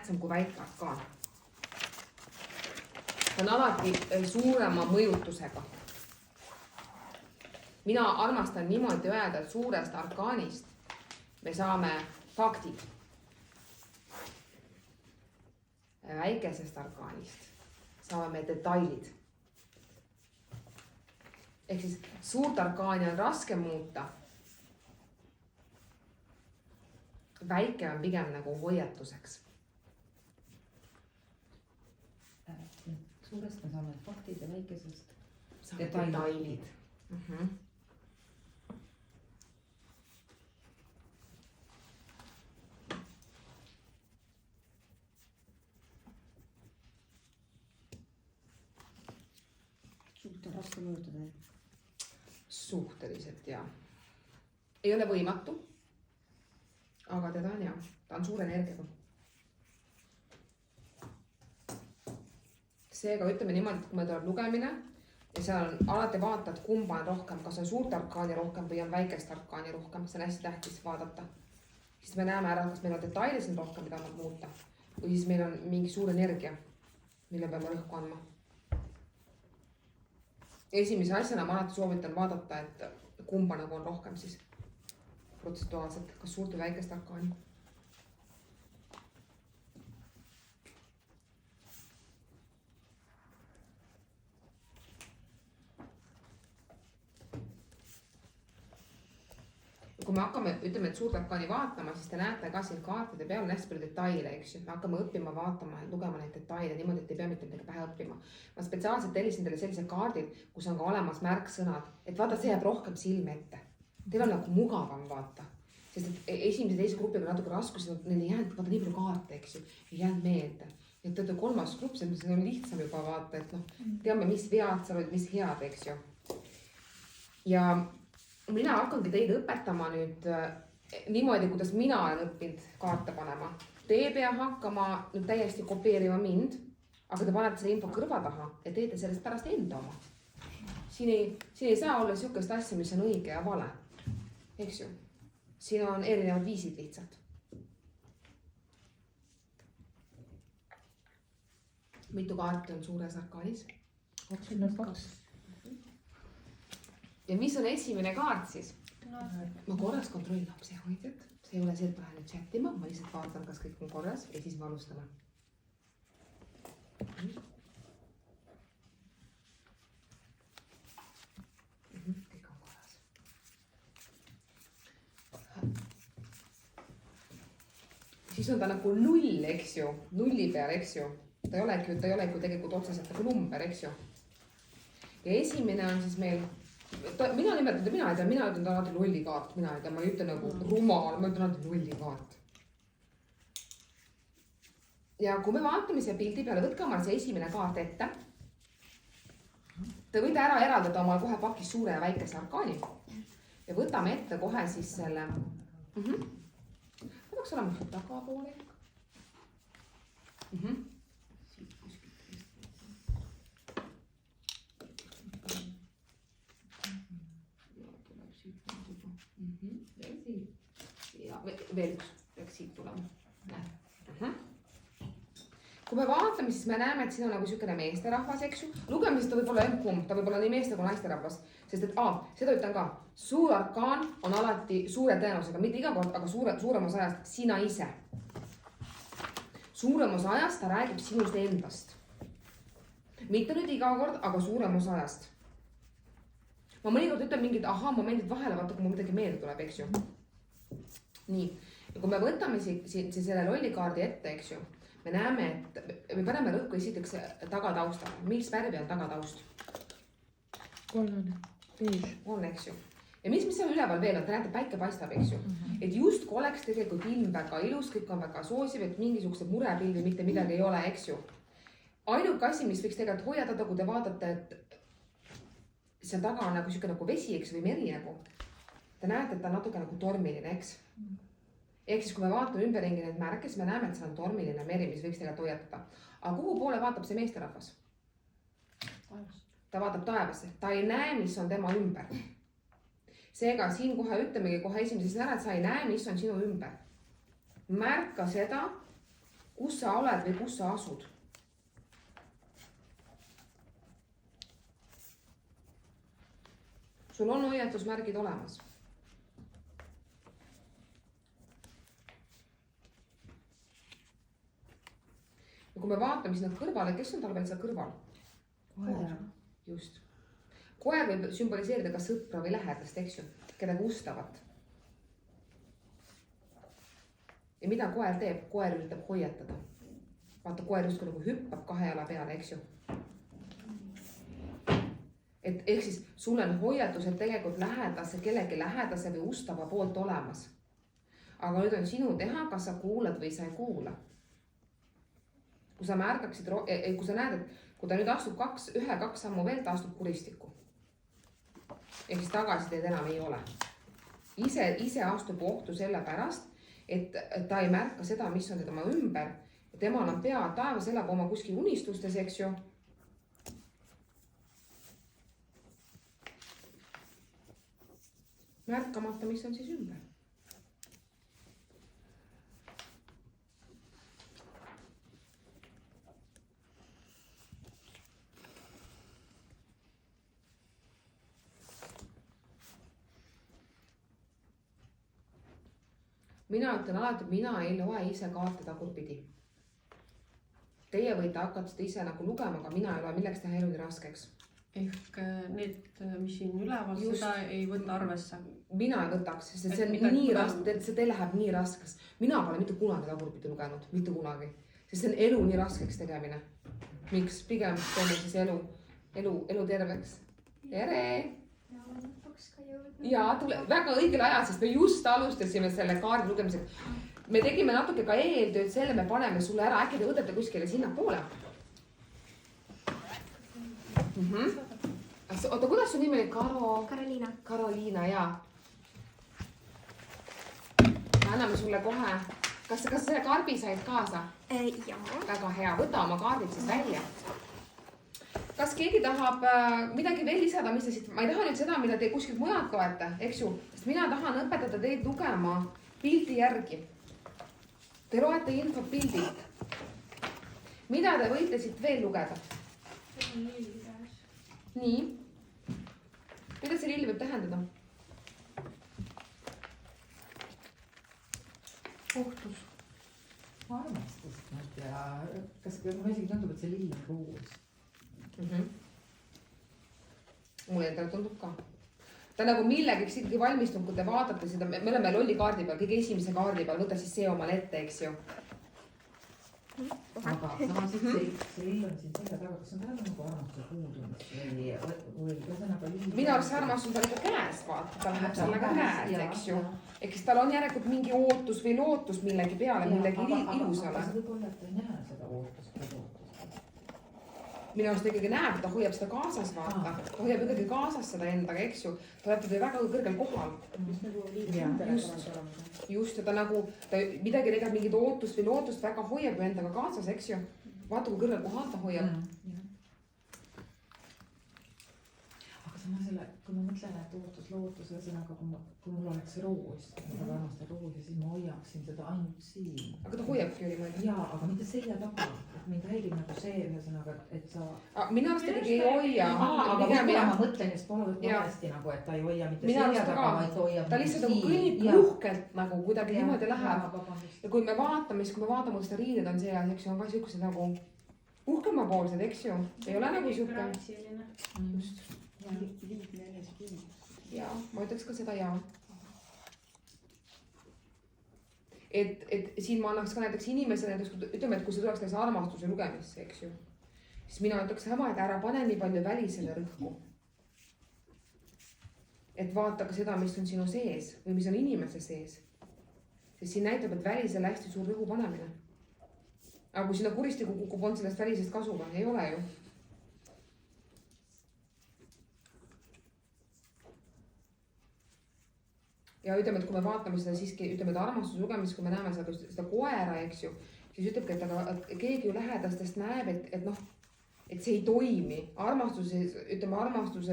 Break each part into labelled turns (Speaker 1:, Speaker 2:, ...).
Speaker 1: tähtsam kui väike arkaan. Ta on alati suurema mõjutusega. Mina armastan niimoodi öelda, et suurest arkaanist me saame faktid. Väikesest arkaanist saame me detailid. Ehk siis suurt arkaani on raske muuta. Väike on pigem nagu hoiatuseks.
Speaker 2: Suurest me saame faktid ja väikesest
Speaker 1: detailid.
Speaker 2: Suht on raske mõjutada.
Speaker 1: Suhteliselt, jah. Ei ole võimatu, aga teda on jah. Ta on suure energiaga. Seega ütleme niimoodi, et kui me tuleb lugemine ja seal on, alati vaatad, kumba on rohkem, kas on suurt arkaani rohkem või on väikest arkaani rohkem. See on hästi tähtis vaadata. Siis me näeme ära, kas meil on detailis on rohkem, mida annab muuta. Või siis meil on mingi suur energia, mille peame rõhku andma. Esimese asjana ma alati soovitan vaadata, et kumba nagu on rohkem siis protsentuaalselt, kas suurt või väikest arkaani. Kui me hakkame, ütleme, et suurt arkaani vaatama, siis te näete ka siin kaartide peal on hästi palju detaile, eks ju. Me hakkame õppima, vaatama ja lugema neid detaile niimoodi, et ei pea mitte midagi pähe õppima. Ma spetsiaalselt tellisin teile sellised kaardid, kus on ka olemas märksõnad, et vaata, see jääb rohkem silme ette. Teil on nagu mugavam vaata. Sest et esimese teise grupiga natuke raskusi, neil ei jäänud, vaata nii palju kaarte, eks ju, ei jäänud meelde. Et tõttu kolmas grupp, see on lihtsam juba vaata, et noh, teame, mis vead seal olid, mis head, eks ju. Ja mina hakkangi teid õpetama nüüd niimoodi, kuidas mina olen õppinud kaarte panema. Te ei pea hakkama nüüd täiesti kopeerima mind, aga te panete selle info kõrva taha ja teete sellest pärast enda oma. Siin ei saa olla niisugust asja, mis on õige ja vale. Eks ju? Siin on erinevad viisid lihtsalt. Mitu kaarti on suures arkaanis?
Speaker 2: 22.
Speaker 1: Ja mis on esimene kaart siis? Ma korras kontrollin lapsehoidjat. See ei ole see, et ma lähen nüüd chatima. Ma lihtsalt vaatan, kas kõik on korras ja siis me alustame. Kõik on korras. Siis on ta nagu null, eks ju. Nulli peal, eks ju. Ta ei ole tegelikult otseselt nagu number, eks ju. Ja esimene on siis meil mina ütlen alati lollikaart, ma ei ütle nagu rumal, ma ütlen alati lollikaart. Ja kui me vaatame siia pildi peale, võtke omal see esimene kaart ette. Te võite ära eraldada omal kohe pakis suure ja väikese arkaani. Ja võtame ette kohe siis selle. Ta peaks olema tagapoole. Ja veel üks peaks siit tulema. Kui me vaatame, siis me näeme, et siin on nagu niisugune meesterahvas, eks ju. Lugemisest ta võib olla kumb, ta võib olla nii meeste kui naisterahvas. Sest et seda ütlen ka, suur arkaan on alati suure tõenäosusega, mitte iga kord, aga suurem osa ajast sina ise. Suurem osa ajast ta räägib sinust endast. Mitte nüüd iga kord, aga suurem osa ajast. Ma mõnikord ütlen mingid momendid vahele, vaata, kui mul midagi meelde tuleb, eks ju. Nii, ja kui me võtame siin selle lollikaardi ette, eks ju, me näeme, et me paneme rõhku esiteks tagataustale. Mis värvi on tagataust?
Speaker 2: Kollane, beige.
Speaker 1: On, eks ju. Ja mis seal üleval veel on? Te näete, päike paistab, eks ju. Et just kui oleks tegelikult ilm väga ilus, kõik on väga soosiv, et mingisugused murepilvi mitte midagi ei ole, eks ju. Ainuke asi, mis võiks tegelikult hoiatada, kui te vaatate, et seal taga on nagu vesi, eks, või meri nagu. Te näete, et ta on natuke nagu tormiline, eks. Ehk siis, kui me vaatame ümberringi neid märke, siis me näeme, et see on tormiline meri, mis võiks tegelikult hoiatada. Aga kuhu poole vaatab see meesterahvas? Ta vaatab taevasse. Ta ei näe, mis on tema ümber. Seega siin kohe ütlemegi kohe esimeses ära, et sa ei näe, mis on sinu ümber. Märka seda, kus sa oled või kus sa asud. sul on hoiatusmärgid olemas. ja kui me vaatame sinna kõrvale, kes on tal veel seal kõrval?
Speaker 2: koer.
Speaker 1: just. koer võib sümboliseerida ka sõpra või lähedast, eks ju, kedagi ustavat. ja mida koer teeb? koer üritab hoiatada. vaata, koer justkui nagu hüppab kahe jala peale, eks ju. et ehk siis sul on hoiatused tegelikult lähedase, kellegi lähedase või ustava poolt olemas. aga nüüd on sinu teha, kas sa kuulad või sa ei kuula. kui sa märkaksid, kui sa näed, et kui ta nüüd astub ühe-kaks sammu veel, ta astub kuristikku. ehk siis tagasiteed enam ei ole. ise astub ohtu sellepärast, et ta ei märka seda, mis on tema ümber. temal on pea taevas, elab oma kuskil unistustes, eks ju. märkamata, mis on siis ümber. mina ütlen alati, et mina ei loe ise kaarte tagurpidi. Teie võite hakata seda ise nagu lugema, aga mina ei loe, milleks teha elu nii raskeks.
Speaker 3: Ehk need, mis siin üleval,
Speaker 1: Just.
Speaker 3: seda ei võta arvesse.
Speaker 1: Mina ei võtaks, sest
Speaker 3: Et
Speaker 1: see on
Speaker 3: midagi
Speaker 1: nii
Speaker 3: pole-
Speaker 1: raske, see teil läheb nii raskeks. Mina pole mitte kunagi tagurpidi lugenud, mitte kunagi. Sest see on elu nii raskeks tegemine. Miks? Pigem teeme siis elu terveks. Tere! Ja tule väga õigel ajal, sest me just alustasime selle kaardi lugemisega. Me tegime natuke ka eeltööd selle, me paneme sulle ära, äkki te võtate kuskile sinna poole. Oota, kuidas su nimi oli?
Speaker 4: Karoliina.
Speaker 1: Karoliina, jaa. Anname sulle kohe. Kas sa selle kaardi said kaasa?
Speaker 4: Jaa.
Speaker 1: Väga hea, võta oma kaardid siis välja. Kas keegi tahab midagi veel lisada, mis te siit, ma ei taha nüüd seda, mida te kuskilt mujalt loete, eks ju, sest mina tahan õpetada teid lugema pildi järgi. Te loete infot pildilt. Mida te võite siit veel lugeda? Nii. Mida see lill võib tähendada?
Speaker 2: Kohtus. Armastust ja kas ma isegi tundub, et see lill on ruus.
Speaker 1: Mulle endale tundub ka. Ta nagu millegeks ikkagi valmistunud, kui te vaatate seda, me oleme lolli kaardi peal, kõige esimese kaardi peal, võta siis see omale ette, eks ju.
Speaker 2: Aga samas see lill on siin selja taga, kas on täna nagu armastuse puudumist või ühesõnaga lill.
Speaker 1: Minu arust see armastus on ikka käes, vaata, ta läheb sellega käes, eks ju. Ehk siis tal on järelikult mingi ootus või lootus millegi peale, millegi ilusale.
Speaker 2: Aga võib-olla, et ta ei näe seda ootust või lootust.
Speaker 1: Minu arust ikkagi näeb, ta hoiab seda kaasas, vaata. Ta hoiab ikkagi kaasas seda endaga, eks ju. Ta olete te väga kõrgel kohal. Just, ta nagu, ta midagi tegelikult mingit ootust või lootust väga hoiab endaga kaasas, eks ju. Vaata, kui kõrgel kohal ta hoiab.
Speaker 2: Aga sama selle, kui ma mõtlen, et lootus, ühesõnaga, kui mul oleks roos, ma armastan roosi, siis ma hoiaksin seda ainult siin.
Speaker 1: Aga ta hoiabki niimoodi.
Speaker 2: Jaa, aga mitte selja taga. Et mind häirib nagu see, ühesõnaga, et sa...
Speaker 1: Minu arust ikkagi ei hoia.
Speaker 2: Aga võib-olla ma mõtlen just valesti nagu, et ta ei hoia mitte selja taga, vaid hoiab...
Speaker 1: Ta lihtsalt nagu kõnnib puhkelt nagu kuidagi niimoodi läheb. Ja kui me vaatame, siis kui me vaatame, kus ta riided on see, eks ju, on ka siuksed nagu uhkemapoolsed, eks ju. Ei ole nagu siuke... Just. Jaa, ma ütleks ka seda jaa. Et siin ma annaks ka näiteks inimesele, ütleme, et kui see tuleks näiteks armastuse lugemisse, eks ju, siis mina ütleks sama, et ära pane nii palju välisele rõhku. Et vaata ka seda, mis on sinu sees või mis on inimese sees. Sest siin näitab, et välisele hästi suur rõhu panemine. Aga kui sinna kuristiku kukub, on sellest välisest kasu või? Ei ole ju. Ja ütleme, et kui me vaatame seda siiski, ütleme, et armastuse lugemis, kui me näeme seda koera, eks ju, siis ütlebki, et keegi ju lähedastest näeb, et noh, et see ei toimi. Armastuse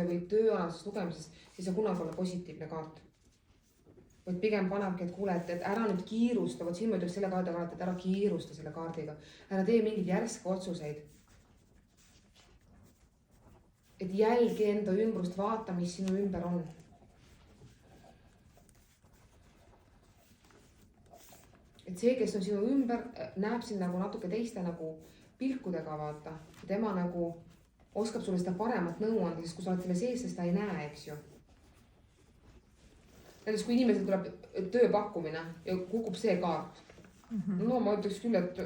Speaker 1: või tööalases lugemises, siis see kunagi olla positiivne kaart. vaid pigem panebki, et kuule, et ära nüüd kiirusta, vot siin ma ütleks selle kaardi kohalt, et ära kiirusta selle kaardiga, ära tee mingeid järske otsuseid. Et jälgi enda ümbrust, vaata, mis sinu ümber on. Et see, kes on sinu ümber, näeb sind nagu natuke teiste nagu pilkudega, vaata. Tema nagu oskab sulle seda paremat nõu anda, sest kui sa oled selle sees, siis ta ei näe, eks ju. Näiteks kui inimesel tuleb tööpakkumine ja kukub see kaart. No ma ütleks küll, et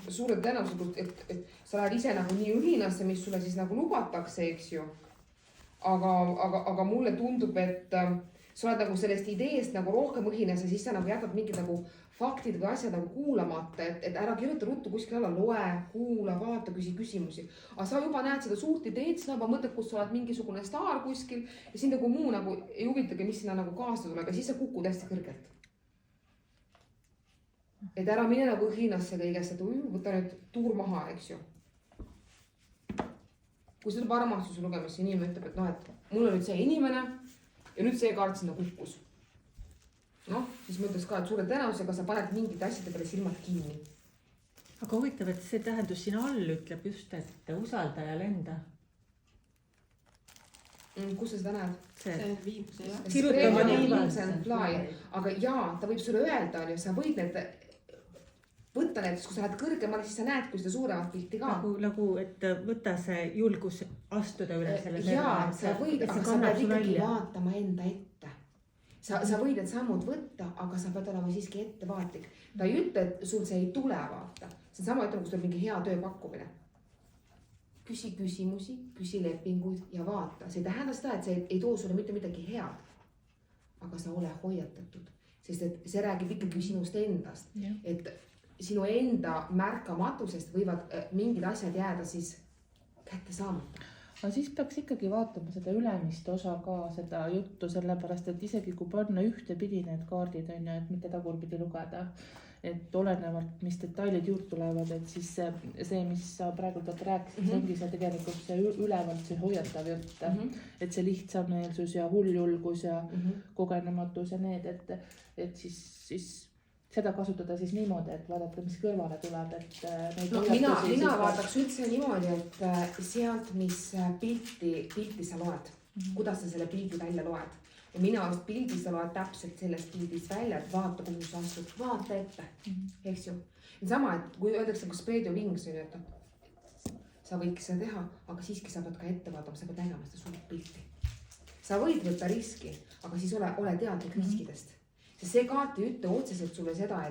Speaker 1: suure tõenäosusega, et sa lähed ise nagu nii õhinasse, mis sulle siis nagu lubatakse, eks ju. Aga mulle tundub, et sa oled nagu sellest ideest nagu rohkem õhinas ja siis sa nagu jätad mingid nagu faktid või asjad nagu kuulamata, et ära kirjuta ruttu kuskil alla, loe, kuula, vaata, küsi küsimusi. Aga sa juba näed seda suurt ideed, sa juba mõtled, kus sa oled mingisugune staar kuskil ja sind nagu muu nagu ei huvitagi, mis sinna nagu kaasa tuleb ja siis sa kukud hästi kõrgelt. Et ära mine nagu õhinasse kõigest, et võta nüüd tuur maha, eks ju. Kui see tuleb armastuse lugemisse, inimene ütleb, et noh, et mul on nüüd see inimene ja nüüd see kaart sinna kukkus. Noh, siis ma ütleks ka, et suure tõenäosusega sa paned mingid asjade peale silmad kinni.
Speaker 4: Aga huvitav, et see tähendus siin all ütleb just, et usalda ja lenda.
Speaker 1: Kus sa seda näed?
Speaker 3: see viimse, jah.
Speaker 4: Kirjutama
Speaker 1: aga jaa, ta võib sulle öelda, sa võid need võtta näiteks, kui sa lähed kõrgemale, siis sa näed, kui seda suuremat pilti ka.
Speaker 4: Nagu, et võta see julgus astuda üle selle.
Speaker 1: Jaa, sa võid, aga sa pead ikkagi vaatama enda ette. Sa võid need sammud võtta, aga sa pead olema siiski ettevaatlik. Ta ei ütle, et sul see ei tule vaata. See on sama ütlema, kui sul on mingi hea tööpakkumine. Küsi küsimusi, küsi lepinguid ja vaata. See ei tähenda seda, et see ei too sulle mitte midagi head. Aga sa ole hoiatatud. Sest et see räägib ikkagi sinust endast. Et sinu enda märkamatusest võivad mingid asjad jääda siis kätte saamata.
Speaker 5: Aga siis peaks ikkagi vaatama seda ülemist osa ka, seda juttu, sellepärast, et isegi kui panna ühtepidi need kaardid on ja et mitte tagurpidi lugeda, et olenevalt, mis detailid juurde tulevad, et siis see, mis sa praegu rääkisid, see ongi see tegelikult see ülevalt see hoiatav jutt, et see lihtsameelsus ja hulljulgus ja kogenematus ja need, et siis seda kasutada siis niimoodi, et vaadata, mis kõrvale tuleb, et
Speaker 1: mina vaataks üldse niimoodi, et sealt, mis pilti sa loed, kuidas sa selle pildi välja loed. Ja mina just pildi sa loed täpselt sellest pildist välja, et vaata, kuhu sa astud, vaata ette, eks ju. Sama, et kui öeldakse, kus spread your wings, sa võidki seda teha, aga siiski sa pead ka ette vaatama, sa pead nägema seda suurt pilti. Sa võid võtta riski, aga siis ole teadlik riskidest. Sest see kaart ei ütle otseselt sulle seda,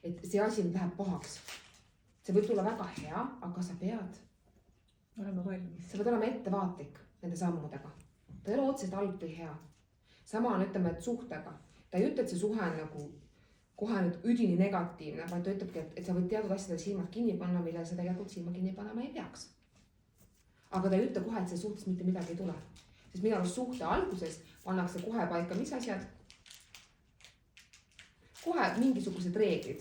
Speaker 1: et see asi läheb pahaks. See võib tulla väga hea, aga sa pead
Speaker 4: olema valmis.
Speaker 1: Sa pead olema ettevaatlik nende sammudega. Ta ei ole otseselt halb või hea. Sama on, ütleme, et suhtega. Ta ei ütle, et see suhe on nagu kohe nüüd üdini negatiivne, vaid ta ütlebki, et sa võid teatud asjadele silmad kinni panna, mille sa tegelikult silma kinni panema ei peaks. Aga ta ei ütle kohe, et see suhtes mitte midagi ei tule. Sest minu arust suhte alguses pannakse kohe paika, mis asjad. Kohe mingisugused reeglid.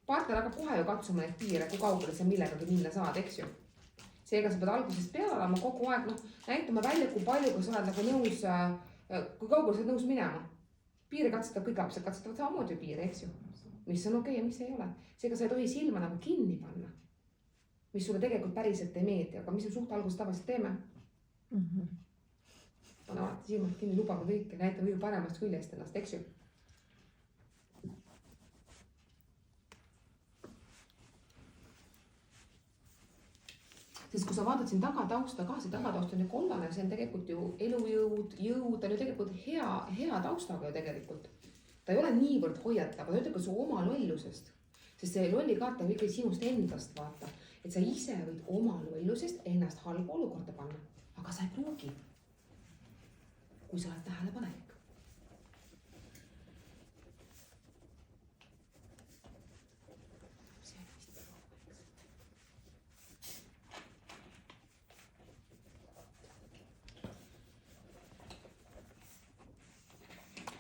Speaker 1: Partner hakkab kohe ju katsuma neid piire, kui kaugele sa millegagi minna saad, eks ju. Seega sa pead algusest peale olema kogu aeg, näitama välja, kui palju sa oled nagu nõus, kui kaugele sa oled nõus minema. Piire katsetab, kõik lapsed katsetavad samamoodi piire, eks ju. Mis on okei ja mis ei ole. Seega sa ei tohi silma nagu kinni panna. Mis sulle tegelikult päriselt ei meeldi, aga mis me suht alguses tavaliselt teeme? Pane alati silmad kinni, lubame kõike, näita kõige paremast küljest ennast, eks ju. Sest kui sa vaatad siin tagatausta ka, see tagataust on ju kollane, see on tegelikult ju elujõud, jõud, on ju tegelikult hea taustaga ju tegelikult. Ta ei ole niivõrd hoiatav, ta ütleb ka su oma lollusest. Sest see lolli kaart on ikkagi sinust endast vaata, et sa ise võid oma lollusest ennast halba olukorda panna. Aga sa ei pruugi, kui sa oled tähelepanelik.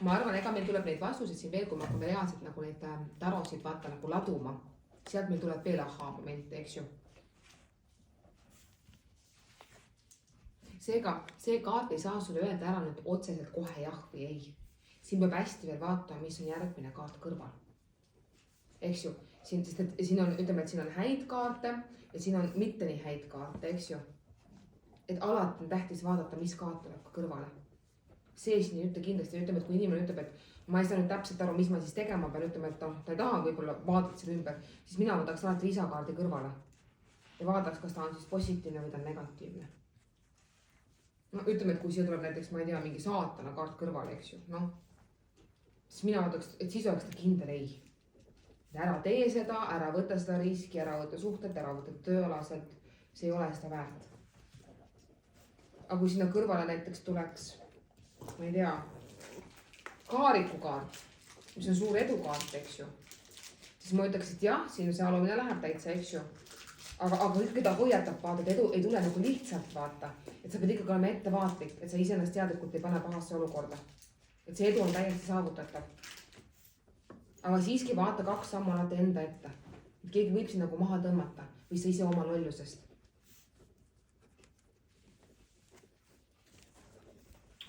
Speaker 1: Ma arvan, ega meil tuleb neid vastuseid siin veel, kui me hakkame reaalselt nagu neid tarosid vaata nagu laduma. Sealt meil tuleb veel aha-momente, eks ju. Seega, see kaart ei saa sulle öelda ära nüüd otseselt kohe jah või ei. siin peab hästi veel vaatama, mis on järgmine kaart kõrval. Eks ju, sest et siin on, ütleme, et siin on häid kaarte ja siin on mitte nii häid kaarte, eks ju. Et alati on tähtis vaadata, mis kaart tuleb ka kõrvale. See siin ei ütle kindlasti, ütleme, et kui inimene ütleb, et ma ei saa nüüd täpselt aru, mis ma siis tegema pean, ütleme, et ta ei taha võib-olla vaadata selle ümber, siis mina võtaks alati lisakaardi kõrvale ja vaadaks, kas ta on siis positiivne või ta on negatiivne. No ütleme, et kui siia tuleb näiteks, ma ei tea, mingi saatana kaart kõrvale, eks ju, noh. Siis mina võtaks, et siis oleks ta kindel ei. Ära tee seda, ära võta seda riski, ära võta suhted, ära võta tööalaselt, see ei ole seda väärt. Aga kui sinna kõrvale näiteks tuleks, ma ei tea, kaarikukaart, mis on suur edukaart, eks ju, siis ma ütleks, et jah, siin see alumine läheb täitsa, eks ju. Aga ikkagi ta hoiatab, vaata, et edu ei tule nagu lihtsalt vaata, et sa pead ikkagi olema ettevaatlik, et sa iseennast teadlikult ei pane pahasse olukorda. Et see edu on täiesti saavutatav. Aga siiski vaata 2 sammu alati enda ette. Et keegi võib siin nagu maha tõmmata või sa ise oma lollusest.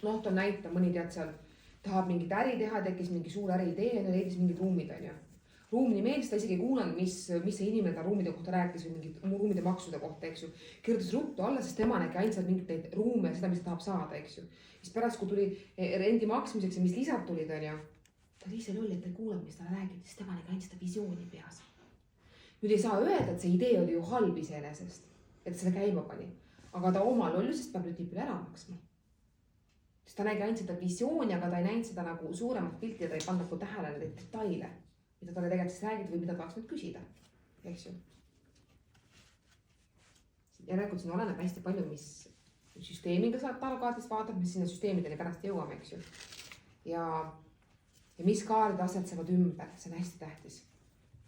Speaker 1: Noh, ta näitab, mõni tead seal tahab mingit äri teha, tekkis mingi suur äriidee ja leidis mingid ruumid, on ju. Ruum nii meeldis, ta isegi ei kuulanud, mis see inimene ta ruumide kohta rääkis või mingid ruumide maksude kohta, eks ju. Kirjutas ruttu alla, sest tema nägi ainult mingit neid ruume ja seda, mis ta tahab saada, eks ju. Siis pärast, kui tuli rendi maksmiseks ja mis lisad tulid, on ju. Ta oli ise loll, et ta ei kuulanud, mis talle räägiti, sest tema nägi ainult seda visiooni peas. Nüüd ei saa öelda, et see idee oli ju halb iseenesest, et seda käima pani. Aga ta oma lollusest peab nüüd nii palju ära maksma. Sest ta nägi ainult seda visiooni, aga ta ei näinud seda nagu suuremat pilti ja ta ei pannud nagu tähele neid detaile, mida talle tegelikult siis räägid või mida tahaks nüüd küsida, eks ju. Järelikult siin oleneb hästi palju, mis süsteemiga saab tarokaardist vaatab, mis sinna süsteemideni pärast jõuame, eks ju. Ja mis kaardid asetsevad ümber, see on hästi tähtis.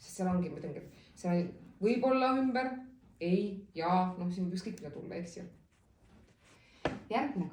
Speaker 1: Sest seal ongi, ma ütlengi, et see on võib-olla ümber, ei, ja, noh, siin võib ükskõik mida tulla, eks ju. Järgmine